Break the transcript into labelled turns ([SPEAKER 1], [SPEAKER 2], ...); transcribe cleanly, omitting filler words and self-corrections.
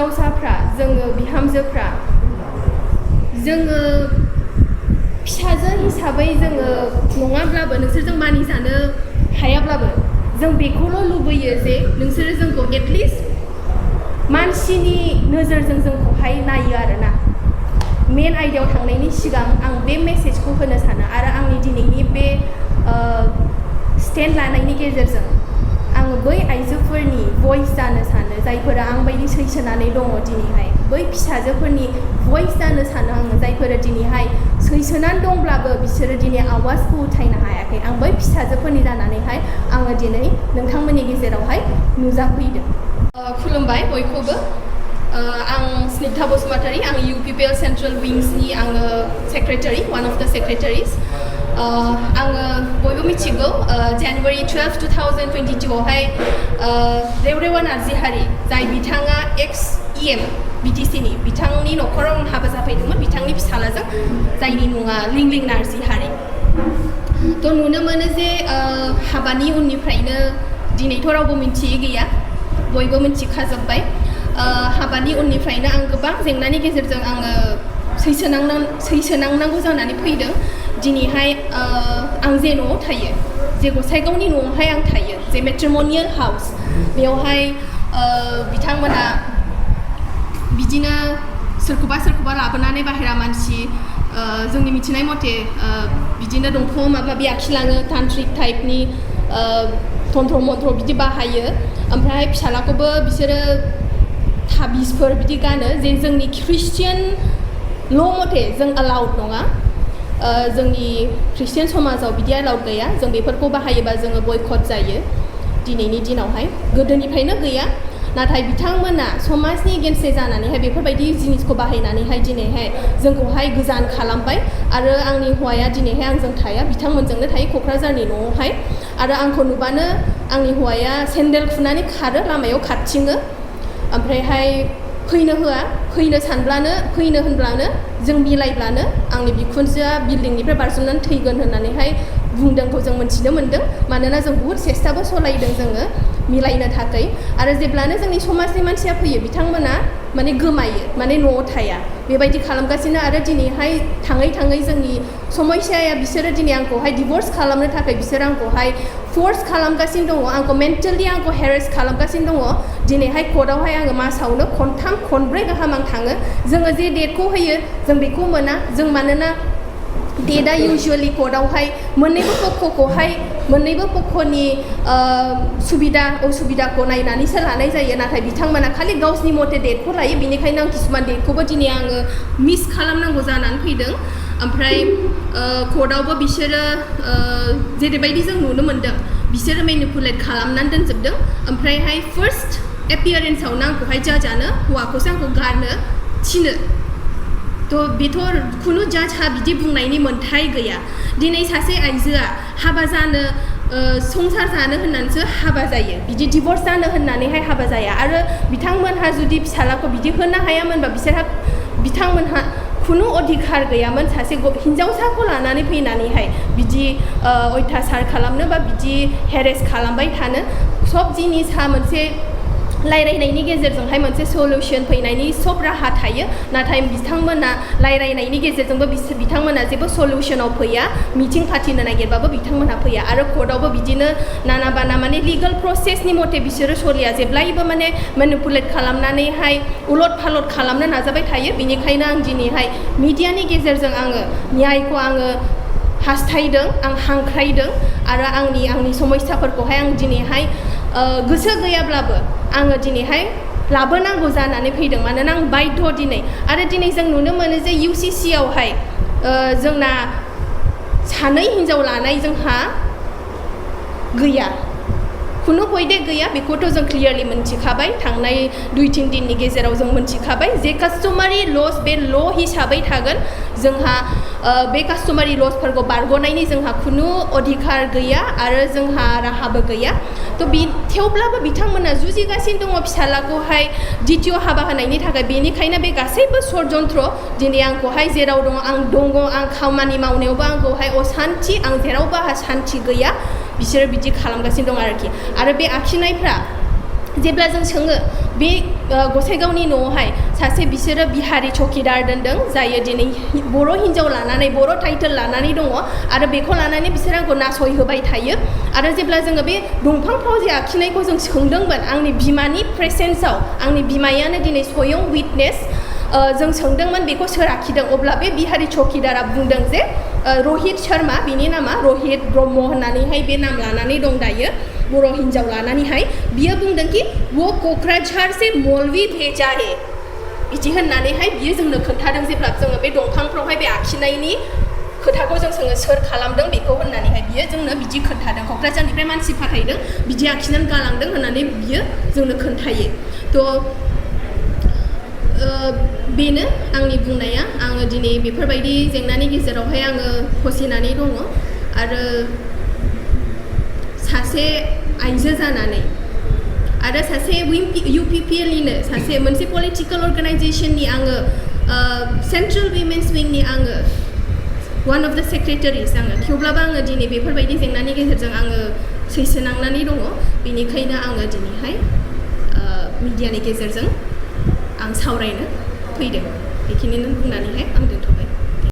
[SPEAKER 1] हिन्जावसाफ्रा जोङो बिहामजोफ्रा जोङो फिसाजो हिसाबै जोङो नङाब्लाबो नोंसोरजों मानिजानो हायाब्लाबो जों बेखौल' लुबैयो जे नोंसोरो जोंखौ एटलिस्ट मानसिनि नोजोरजों जोंखौहाय नायो आरोना मेन आयदायाव थांनायनि सिगां आं बे मेसेजखौ होनो सानो आरो आंनि दिनैनि बे स्टेन्ड लानायनि गेजेरजों आङो बै आइजोफोरनि भइस जानो सानो जायफोरा आंबायदि सैसोनानै दङ दिनैहाय बै फिसाजोफोरनि भइस जानो सानो आङो जायफोरा दिनैहाय सैसोनानै दंब्लाबो बिसोरो दिनै आवाजखौ उथायनो हायाखै आं बै फिसाजोफोरनि जानानैहाय आङो दिनै नोंथांमोननि गेजेरावहाय नुजाफैदों खुलुमबाय बयखौबो आं स्निग्धा बसुमतारी आं UPPL सेन्ट्रेल विंसनि आङो सेक्रेटारि वान अफ द सेक्रेटारिस आङो बयबो मिथिगौ जानुवारि 12, 2022 आवहाय रेवरेवा नार्जिहारि जाय बिथाङा एक्स EM BTCनि बिथांनि न'खराव आं हाबा जाफैदोंमोन बिथांनि फिसालाजों जायनि मुङा लिंलिं नार्जिहारि थ' नुनो मोनो जे हाबानि उननिफ्रायनो दिनैथ' रावबो मिथियै गैया बयबो मिथिखाजोब्बाय हाबानि उननिफ्रायनो आं गोबां जेंनानि गेजेरजों आङो सैसोनांनांगौ जानानै फैदों दिनैहाय आं जे न'आव थायो जे गसाइगावनि न'आवहाय आं थायो जे मेट्रिमनियेल हाउस बेवहाय बिथांमोना बिदिनो सोरखौबा लाबोनानै बाहेरा मानसि जोंनि मिथिनाय मथे बिदिनो दंफाङाव माबा माबि आखिलाङो तान्त्रिक टाइपनि तन्त्र मन्त्र बिदि बाहायो ओमफ्राय फिसालाखौबो बिसोरो थाबिसफोर बिदि गानो जे जोंनि ख्रिस्टियान ल' मथे जों अलाउड नङा जोंनि ख्रिस्टियान समाजाव बिदि अलाउड गैया जों बेफोरखौ बाहायोबा जोङो बयकट जायो दिनैनि दिनावहाय गोदोनिफ्रायनो गैया नाथाय बिथांमोना समाजनि एगेन्स्ट जानानैहाय बेफोरबायदि जिनिसखौ बाहायनानैहाय दिनैहाय जोंखौहाय गोजान खालामबाय आरो आंनि हौवाया दिनैहाय आंजों थाया बिथांमोनजोंनो थायो क'क्राझारनि न'आवहाय आरो आंखौ नुबानो आंनि हौवाया सेन्देल खुनानै खारो लामायाव खारथिङो ओमफ्रायहाय फैनो होआ फैनो सानब्लानो फैनो होनब्लानो जों मिलायब्लानो आंनि बिखुनजोआ बिल्डिंनिफ्राय बारजुमनानै थैगोन होननानैहाय बुंदोंखौ जों मिथिनो मोन्दों मानोना जों बुहुत सेस्टाबो सलायदों जोङो मिलायनो थाखाय आरो जेब्लानो जोंनि समाजनि मानसिया फैयो बिथांमोना माने गोमायो माने न'आव थाया बेबायदि खालामगासिनो आरो दिनैहाय थाङै जोंनि समस्याया बिसोरो दिनै आंखौहाय डिभर्स खालामनो थाखाय बिसोर आंखौहाय फोर्स खालामगासिनो दङ आंखौ मेन्टेलि आंखौ हेरेस खालामगासिनो दङ दिनैहाय कर्टआवहाय आङो मासावनो खनथाम खनब्रै गाहाम आं थाङो जोङो जे डेटखौ होयो जों बेखौ मोना जों मानोना डेटआ इउजुवेलि कर्टआवहाय मोननैबो पक्षनि सुबिदा असुबिदाखौ नायनानैसो लानाय जायो नाथाय बिथांमोना खालि गावसिनि मथे डेटखौ लायो बेनिखायनो आं किसुमान डेटखौबो दिनै आङो मिस खालामनांगौ जानानै फैदों ओमफ्राय कर्टआवबो बिसोरो जेरैबायदि जों नुनो मोन्दों बिसोरो मेनिपुलेट खालामनानै दोनजोबदों ओमफ्रायहाय फार्स्ट एपियारेन्सआवनो आंखौहाय जाजानो हौवाखौसो आंखौ गारनो थिनो थ' बेथ' खुनु जाजहा बिदि बुंनायनि मोन्थाय गैया दिनै सासे आइजोआ हाबा जानो संसार जानो होननानैसो हाबा जायो बिदि डिभर्स जानो होननानैहाय हाबा जाया आरो बिथांमोनहा जुदि फिसालाखौ बिदि होनो हायामोनबा बिथांमोनहा खुनु अधिकार गैयामोन सासे हिन्जावसाखौ लानानै फैनानैहाय बिदि अयथासार खालामनो बा बिदि हेरेस खालामबाय थानो सब जिनिसा मोनसे रायलायनायनि गेजेरजोंहाय मोनसे सल्युसन फैनायनि सब राहा थायो नाथाय बिथांमोना रायलायनायनि गेजेरजोंबो बिथांमोना जेबो सल्युसनाव फैया मिटिं फाथिनो नागिरबाबो बिथांमोनहा फैया आरो कर्टआवबो बिदिनो नाना बाना माने लिगेल प्रसेसनि मथे बिसोरो सलिया जेब्लायबो माने मेनिपुलेट खालामनानैहाय उलट फालट खालामनो नाजाबाय थायो बेनिखायनो आं दिनैहाय मिडियानि गेजेरजों आङो न्यायखौ आङो हास्थायदों आं हांख्रायदों आरो आंनि समस्याफोरखौहाय आं दिनैहाय गोसो गैयाब्लाबो आङो दिनैहाय लाबोनांगौ जानानै फैदों मानोना आं बाध्य दिनै आरो दिनै जों नुनो मोनो जे UCC आवहाय जोंना सानै हिन्जाव लानाय जोंहा गैया खुनु हयदे गैया बेखौथ' जों क्लियारलि मोनथिखाबाय थांनाय 2-3 दिननि गेजेराव जों मोनथिखाबाय जे कास्टमारि लस बे ल हिसाबै थागोन जोंहा बे कास्टमारि लसफोरखौ बारग'नायनि जोंहा खुनु अधिकार गैया आरो जोंहा राहाबो गैया थ' थेवब्लाबो बिथांमोना जुजिगासिनो दङ फिसालाखौहाय द्वितीय हाबा होनायनि थाखाय बेनिखायनो बे गासैबो षड्यन्त्र दिनै आंखौहाय जेराव दङ आं खामानि मावनायावबो आंखौहाय असान्थि आं जेरावबो आंहा सान्थि गैया बिसोरो बिदि खालामगासिनो दं आरोखि आरो बे आखिनायफ्रा जेब्ला जों सोङो बे गसाइगावनि न'आवहाय सासे बिसोरो बिहारि चौकिदार दोनदों जायो दिनै बर' हिन्जाव लानानै बर' टाइटेल लानानै दङ आरो बेखौ लानानै बिसोर आंखौ नासयहोबाय थायो आरो जेब्ला जोङो बे दंफांफ्राव जे आखिनायखौ जों सोंदोंमोन आंनि बिमानि प्रेसेन्सआव आंनि बिमायानो दिनै स्वयं उइटनेस जों सोंदोंमोन बेखौ सोर आखिदों अब्ला बे बिहारि चौकिदारा बुंदों जे रहित शर्मा बिनि नामा रहित ब्रह्म होननानैहाय बे नाम लानानै दं दायो बर' हिन्जाव लानानैहाय बियो बुंदों कि वो क'क्राझार से मौलवी भेजा है बिदि होननानैहाय बियो जोंनो खोन्थादों जेब्ला जोङो बे दंफांफ्रावहाय बे आखिनायनि खोथाखौ जों सोर खालामदों बेखौ होननानैहाय बियो जोंनो बिदि खोन्थादों क'क्राझारनिफ्राय मानसि फाथायदों बिदि आखिनानै गालांदों होननानै बियो जोंनो खोन्थायो थ' बेनो आंनि बुंनाया आङो दिनै बेफोरबायदि जेंनानि गेजेरावहाय आङो फसिनानै दङ आरो सासे आइजो जानानै आरो सासे UPPLनिनो सासे मोनसे पलिटिकेल अर्गानाइजेसननि आङो सेन्ट्रेल विमेन्स विंनि आङो वान अफ द सेक्रेटारिस आङो थेवब्लाबो आङो दिनै बेफोरबायदि जेंनानि गेजेरजों आङो सैसोनांनानै दङ बेनिखायनो आङो दिनैहाय मिडियानि गेजेरजों आं सावरायनो फैदों बेखिनिनो बुंनानैहाय आं दोनथ'